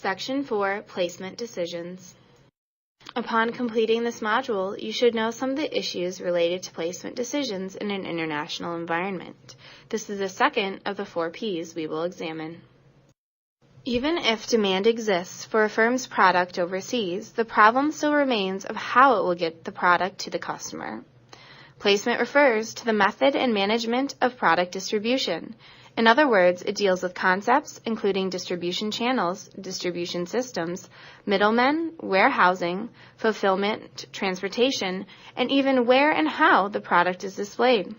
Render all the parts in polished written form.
Section 4, Placement Decisions. Upon completing this module, you should know some of the issues related to placement decisions in an international environment. This is the second of the 4 Ps we will examine. Even if demand exists for a firm's product overseas, the problem still remains of how it will get the product to the customer. Placement refers to the method and management of product distribution. In other words, it deals with concepts including distribution channels, distribution systems, middlemen, warehousing, fulfillment, transportation, and even where and how the product is displayed.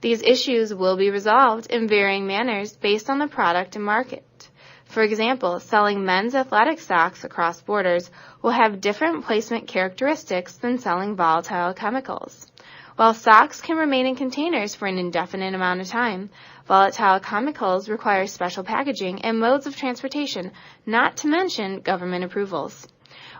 These issues will be resolved in varying manners based on the product and market. For example, selling men's athletic socks across borders will have different placement characteristics than selling volatile chemicals. While socks can remain in containers for an indefinite amount of time, volatile chemicals require special packaging and modes of transportation, not to mention government approvals.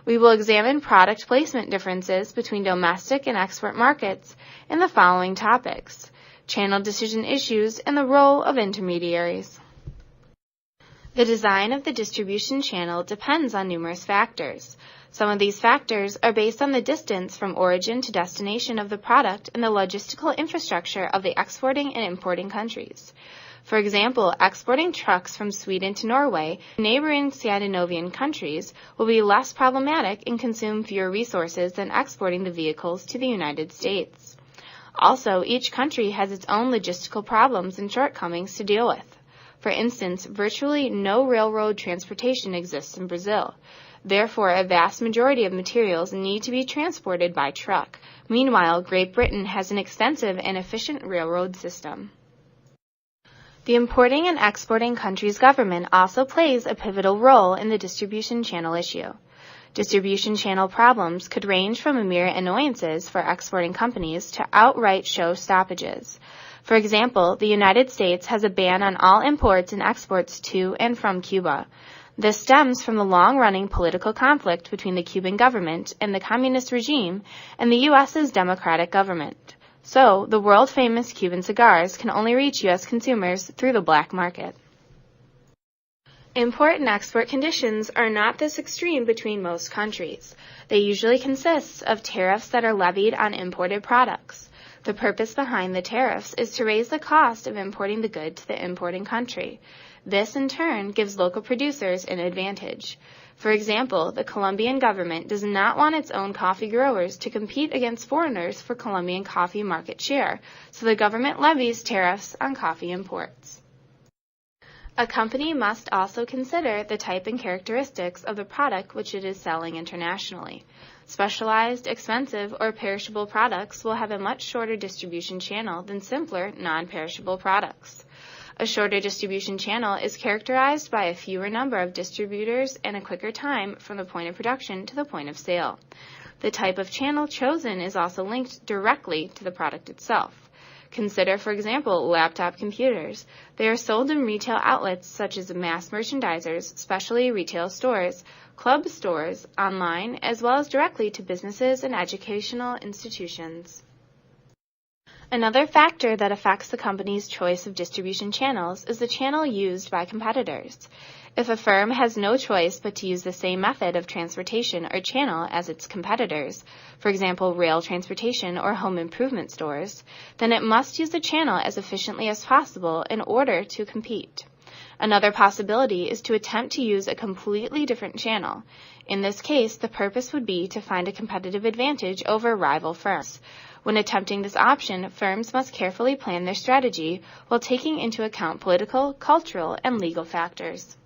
We will examine product placement differences between domestic and export markets in the following topics: channel decision issues and the role of intermediaries. The design of the distribution channel depends on numerous factors. Some of these factors are based on the distance from origin to destination of the product and the logistical infrastructure of the exporting and importing countries. For example, exporting trucks from Sweden to Norway, neighboring Scandinavian countries, will be less problematic and consume fewer resources than exporting the vehicles to the United States. Also, each country has its own logistical problems and shortcomings to deal with. For instance, virtually no railroad transportation exists in Brazil. Therefore, a vast majority of materials need to be transported by truck. Meanwhile, Great Britain has an extensive and efficient railroad system. The importing and exporting country's government also plays a pivotal role in the distribution channel issue. Distribution channel problems could range from mere annoyances for exporting companies to outright show stoppages. For example, the United States has a ban on all imports and exports to and from Cuba. This stems from the long-running political conflict between the Cuban government and the communist regime and the U.S.'s democratic government. So, the world-famous Cuban cigars can only reach U.S. consumers through the black market. Import and export conditions are not this extreme between most countries. They usually consist of tariffs that are levied on imported products. The purpose behind the tariffs is to raise the cost of importing the good to the importing country. This, in turn, gives local producers an advantage. For example, the Colombian government does not want its own coffee growers to compete against foreigners for Colombian coffee market share, so the government levies tariffs on coffee imports. A company must also consider the type and characteristics of the product which it is selling internationally. Specialized, expensive, or perishable products will have a much shorter distribution channel than simpler, non-perishable products. A shorter distribution channel is characterized by a fewer number of distributors and a quicker time from the point of production to the point of sale. The type of channel chosen is also linked directly to the product itself. Consider, for example, laptop computers. They are sold in retail outlets such as mass merchandisers, specialty retail stores, club stores, online, as well as directly to businesses and educational institutions. Another factor that affects the company's choice of distribution channels is the channel used by competitors. If a firm has no choice but to use the same method of transportation or channel as its competitors, for example, rail transportation or home improvement stores, then it must use the channel as efficiently as possible in order to compete. Another possibility is to attempt to use a completely different channel. In this case, the purpose would be to find a competitive advantage over rival firms. When attempting this option, firms must carefully plan their strategy while taking into account political, cultural, and legal factors.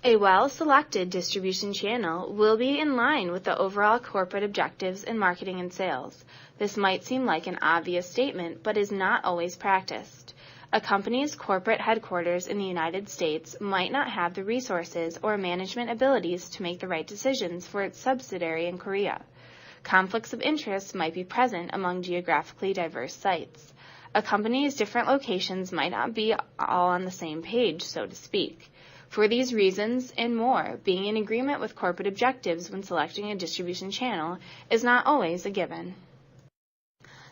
A well-selected distribution channel will be in line with the overall corporate objectives in marketing and sales. This might seem like an obvious statement, but is not always practiced. A company's corporate headquarters in the United States might not have the resources or management abilities to make the right decisions for its subsidiary in Korea. Conflicts of interest might be present among geographically diverse sites. A company's different locations might not be all on the same page, so to speak. For these reasons and more, being in agreement with corporate objectives when selecting a distribution channel is not always a given.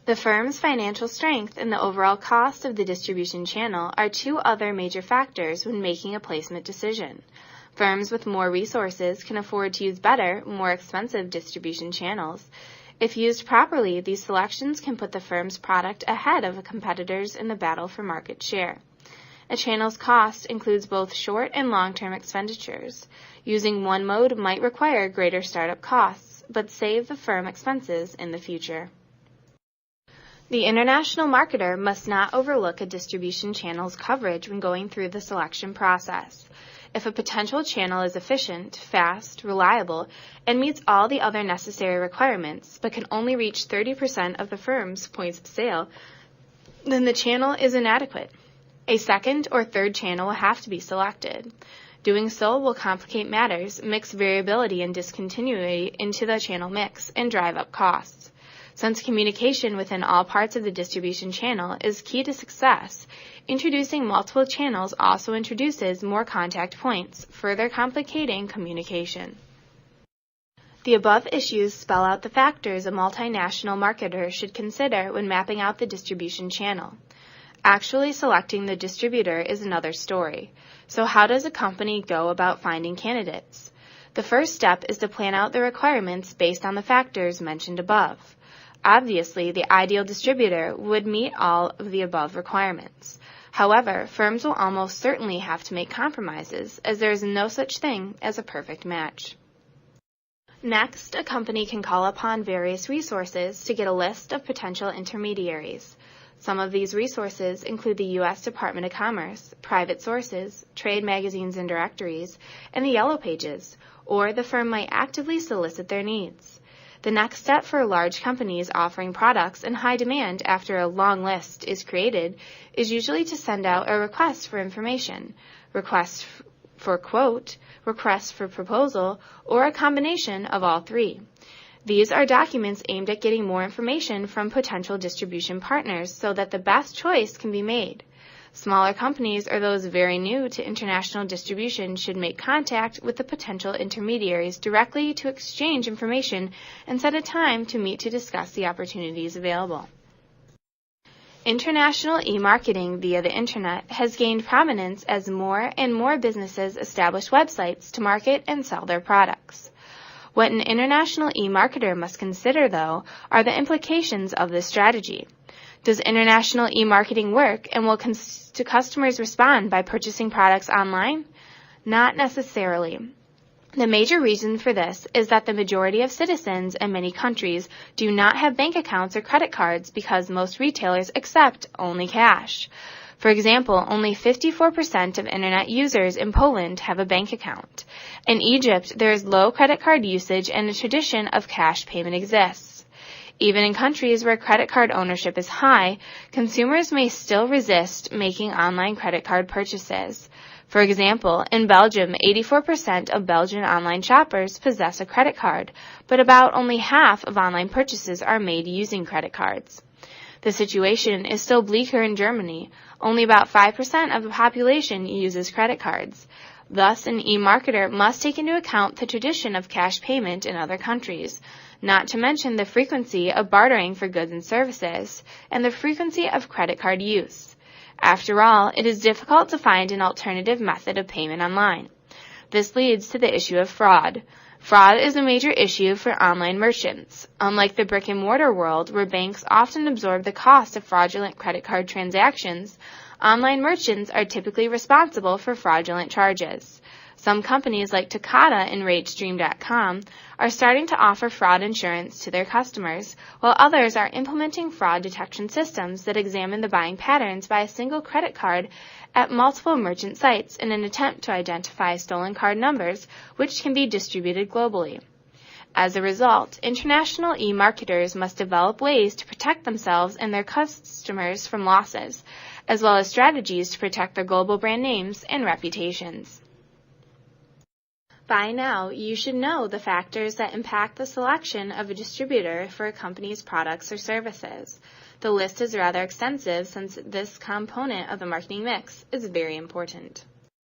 The firm's financial strength and the overall cost of the distribution channel are two other major factors when making a placement decision. Firms with more resources can afford to use better, more expensive distribution channels. If used properly, these selections can put the firm's product ahead of competitors in the battle for market share. A channel's cost includes both short and long-term expenditures. Using one mode might require greater startup costs, but save the firm expenses in the future. The international marketer must not overlook a distribution channel's coverage when going through the selection process. If a potential channel is efficient, fast, reliable, and meets all the other necessary requirements, but can only reach 30% of the firm's points of sale, then the channel is inadequate. A second or third channel will have to be selected. Doing so will complicate matters, mix variability and discontinuity into the channel mix, and drive up costs. Since communication within all parts of the distribution channel is key to success, introducing multiple channels also introduces more contact points, further complicating communication. The above issues spell out the factors a multinational marketer should consider when mapping out the distribution channel. Actually selecting the distributor is another story. So how does a company go about finding candidates? The first step is to plan out the requirements based on the factors mentioned above. Obviously, the ideal distributor would meet all of the above requirements. However, firms will almost certainly have to make compromises, as there is no such thing as a perfect match. Next, a company can call upon various resources to get a list of potential intermediaries. Some of these resources include the U.S. Department of Commerce, private sources, trade magazines and directories, and the Yellow Pages, or the firm might actively solicit their needs. The next step for large companies offering products in high demand after a long list is created is usually to send out a request for information, request for quote, request for proposal, or a combination of all three. These are documents aimed at getting more information from potential distribution partners so that the best choice can be made. Smaller companies or those very new to international distribution should make contact with the potential intermediaries directly to exchange information and set a time to meet to discuss the opportunities available. International e-marketing via the Internet has gained prominence as more and more businesses establish websites to market and sell their products. What an international e-marketer must consider, though, are the implications of this strategy. Does international e-marketing work, and will customers respond by purchasing products online? Not necessarily. The major reason for this is that the majority of citizens in many countries do not have bank accounts or credit cards because most retailers accept only cash. For example, only 54% of Internet users in Poland have a bank account. In Egypt, there is low credit card usage and a tradition of cash payment exists. Even in countries where credit card ownership is high, consumers may still resist making online credit card purchases. For example, in Belgium, 84% of Belgian online shoppers possess a credit card, but about only half of online purchases are made using credit cards. The situation is still bleaker in Germany. Only about 5% of the population uses credit cards. Thus, an e-marketer must take into account the tradition of cash payment in other countries, not to mention the frequency of bartering for goods and services, and the frequency of credit card use. After all, it is difficult to find an alternative method of payment online. This leads to the issue of fraud. Fraud is a major issue for online merchants. Unlike the brick-and-mortar world, where banks often absorb the cost of fraudulent credit card transactions, online merchants are typically responsible for fraudulent charges. Some companies like Takata and RateStream.com are starting to offer fraud insurance to their customers, while others are implementing fraud detection systems that examine the buying patterns by a single credit card at multiple merchant sites in an attempt to identify stolen card numbers, which can be distributed globally. As a result, international e-marketers must develop ways to protect themselves and their customers from losses, as well as strategies to protect their global brand names and reputations. By now, you should know the factors that impact the selection of a distributor for a company's products or services. The list is rather extensive since this component of the marketing mix is very important.